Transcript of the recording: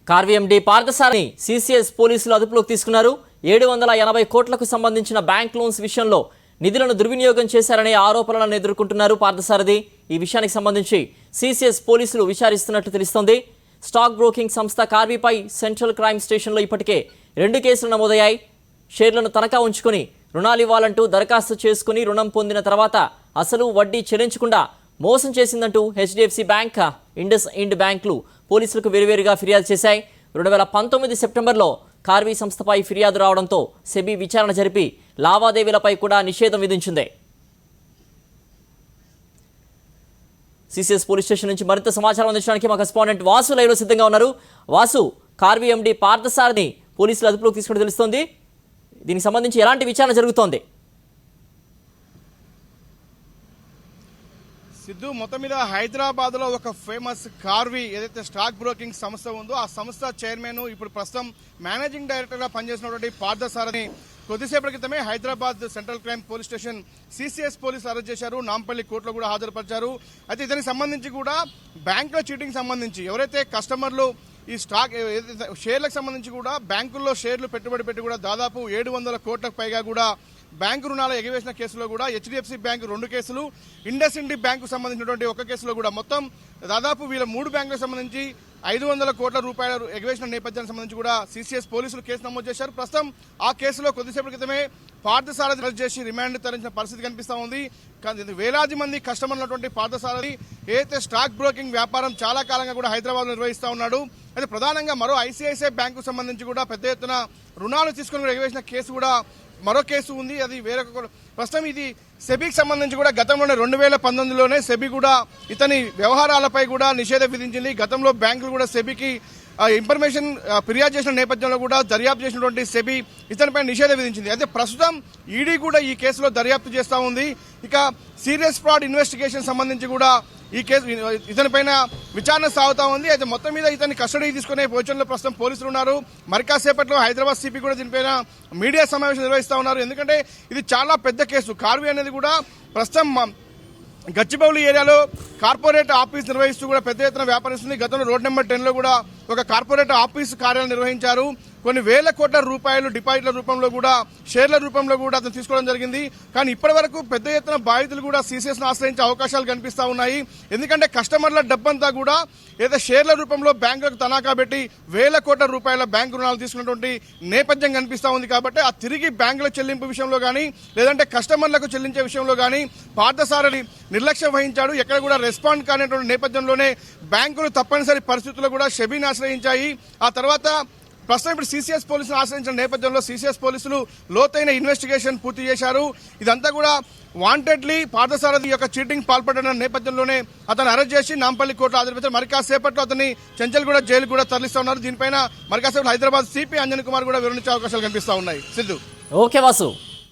కార్వి ఎండి పార్థసారథిని CCS పోలీసులు అదుపులోకి తీసుకున్నారు. 780 కోట్లకు సంబంధించిన బ్యాంక్ లోన్స్ విషయంలో నిధులను దుర్వినియోగం చేశారనే ఆరోపణలను ఎదుర్కొంటున్నారు పార్థసారథి. ఈ విషయానికి సంబంధించి సిసిఎస్ పోలీసులు విచారిస్తున్నట్లు తెలుస్తోంది. స్టాక్ బ్రోకింగ్ సంస్థ కార్విపై సెంట్రల్ క్రైమ్ స్టేషన్లో ఇప్పటికే 2 కేసులు నమోదయ్యాయి. షేర్లను తనఖా ఉంచుకొని రుణాలు ఇవ్వాలంటూ దరఖాస్తు చేసుకుని రుణం పొందిన తర్వాత అసలు వడ్డీ చెల్లించకుండా మోసం చేసిందంటూ హెచ్డిఎఫ్సి బ్యాంక్, ఇండస్ ఇండ్ బ్యాంకులు పోలీసులకు వేరువేరుగా ఫిర్యాదు చేశాయి. 2019 సెప్టెంబర్లో కార్వి సంస్థపై ఫిర్యాదు రావడంతో సెబీ విచారణ జరిపి లావాదేవీలపై కూడా నిషేధం విధించింది. సిసిఎస్ పోలీస్ స్టేషన్ నుంచి మరింత సమాచారం అందించడానికి మా కరెస్పాండెంట్ వాసు లైవ్లో సిద్ధంగా ఉన్నారు. వాసు, కార్వి ఎండి పార్థసారథిని పోలీసులు అదుపులోకి తీసుకుని తెలుస్తోంది. దీనికి సంబంధించి ఎలాంటి విచారణ జరుగుతోంది? సిద్ధు, మొత్తం మీద హైదరాబాద్లో ఒక ఫేమస్ కార్వి ఏదైతే స్టాక్ బ్రోకింగ్ సంస్థ ఉందో ఆ సంస్థ చైర్మన్, ఇప్పుడు ప్రస్తుతం మేనేజింగ్ డైరెక్టర్గా పనిచేసినటువంటి పార్థసారథిని కొద్దిసేపటి క్రితమే Hyderabad central crime police station CCS పోలీసులు అరెస్ట్ చేశారు. నాంపల్లి కోర్టులో కూడా హాజరుపరిచారు. అయితే ఇతనికి సంబంధించి కూడా బ్యాంకులో చీటింగ్ సంబంధించి ఎవరైతే కస్టమర్లు ఈ స్టాక్ షేర్లకు సంబంధించి కూడా బ్యాంకుల్లో షేర్లు పెట్టుబడి పెట్టి కూడా దాదాపు 700 కోట్లకు పైగా కూడా బ్యాంకు రుణాలు ఎగవేసిన కేసులో కూడా హెచ్డిఎఫ్సి బ్యాంకు 2 కేసులు, ఇండస్ ఇండ్ బ్యాంకు సంబంధించినటువంటి 1 కేసులో కూడా మొత్తం దాదాపు వీళ్ళ 3 బ్యాంకులకు సంబంధించి 500 కోట్ల రూపాయల ఎగవేసిన నేపథ్యానికి సంబంధించి కూడా సిసిఎస్ పోలీసులు కేసు నమోదు చేశారు. ప్రస్తుతం ఆ కేసులో కొద్దిసేపటి క్రితమే పార్థసారథి అరెస్ట్ చేసి రిమాండ్ తరలించిన పరిస్థితి కనిపిస్తూ ఉంది. వేలాది మంది కస్టమర్లు ఉన్నటువంటి పార్థసారథి ఏదైతే స్టాక్ బ్రోకింగ్ వ్యాపారం చాలా కాలంగా కూడా హైదరాబాద్ నిర్వహిస్తూ ఉన్నాడు. అయితే ప్రధానంగా మరో ఐసిఐసిఐ బ్యాంకు సంబంధించి కూడా పెద్ద ఎత్తున రుణాలు తీసుకుని ఎగవేసిన కేసు కూడా మరో కేసు ఉంది. అది వేరొక ప్రస్తుతం ఇది సెబీకి సంబంధించి కూడా గతంలోనే 2019లోనే సెబీ కూడా ఇతని వ్యవహారాలపై కూడా నిషేధం విధించింది. గతంలో బ్యాంకులు కూడా సెబీకి ఇన్ఫర్మేషన్ ఫిర్యాదు చేసిన నేపథ్యంలో కూడా దర్యాప్తు చేసినటువంటి సెబీ ఇతనిపై నిషేధం విధించింది. అయితే ప్రస్తుతం ఈడీ కూడా ఈ కేసులో దర్యాప్తు చేస్తూ ఉంది. ఇక సీరియస్ ఫ్రాడ్ ఇన్వెస్టిగేషన్ సంబంధించి కూడా ఈ కేసు ఇతనిపైన విచారణ సాగుతా ఉంది. అయితే మొత్తం మీద ఇతన్ని కస్టడీకి తీసుకునే పొజిషన్లో ప్రస్తుతం పోలీసులు ఉన్నారు. మరి కాసేపట్లో హైదరాబాద్ సిపి కూడా దీనిపైన మీడియా సమావేశం నిర్వహిస్తూ ఉన్నారు. ఎందుకంటే ఇది చాలా పెద్ద కేసు. కార్వి అనేది కూడా ప్రస్తుతం గచ్చిబౌలి ఏరియాలో కార్పొరేట్ ఆఫీస్ నిర్వహిస్తూ కూడా పెద్ద ఎత్తున వ్యాపారిస్తుంది. గతంలో రోడ్ నెంబర్ 10లో కూడా ఒక కార్పొరేట్ ఆఫీస్ కార్యాలయం నిర్వహించారు. కొన్ని వేల కోట్ల రూపాయలు డిపాజిట్ల రూపంలో కూడా షేర్ల రూపంలో కూడా అతను తీసుకోవడం జరిగింది. కానీ ఇప్పటి వరకు పెద్ద ఎత్తున బాధితులు కూడా సిసిఎస్ ను ఆశ్రయించే అవకాశాలు కనిపిస్తా ఉన్నాయి. ఎందుకంటే కస్టమర్ల డబ్బంతా కూడా ఏదో షేర్ల రూపంలో బ్యాంకులకు తనఖా పెట్టి వేల కోట్ల రూపాయల బ్యాంకు రుణాలు తీసుకున్నటువంటి నేపథ్యం కనిపిస్తా ఉంది. కాబట్టి ఆ తిరిగి బ్యాంకుల చెల్లింపు విషయంలో కానీ లేదంటే కస్టమర్లకు చెల్లించే విషయంలో కానీ పార్థసారథి నిర్లక్ష్యం వహించాడు. ఎక్కడ కూడా రెస్పాండ్ కానిటువంటి నేపథ్యంలోనే బ్యాంకులు తప్పనిసరి పరిస్థితుల్లో కూడా సెబీని ఆశ్రయించాయి. ఆ తర్వాత ప్రస్తుతం ఇప్పుడు సిసిఎస్ పోలీసులు ఆశ్రయించిన నేపథ్యంలో సిసిఎస్ పోలీసులు లోతైన ఇన్వెస్టిగేషన్ పూర్తి చేశారు. ఇదంతా కూడా వాంటెడ్లీ పార్థసారథి యొక్క చీటింగ్ పాల్పడిన నేపథ్యంలోనే అతను అరెస్ట్ చేసి నాంపల్లి కోర్టులో హాజరుపరిచారు. మరి కాసేపట్లో అతన్ని చెంచల్గూడ జైలు కూడా తరలిస్తా ఉన్నారు. దీనిపైన మరి కాసేపు హైదరాబాద్ సిపి అంజన్ కుమార్ కూడా వివరించే అవకాశాలు కనిపిస్తా ఉన్నాయి. సిద్ధు. ఓకే వాసు.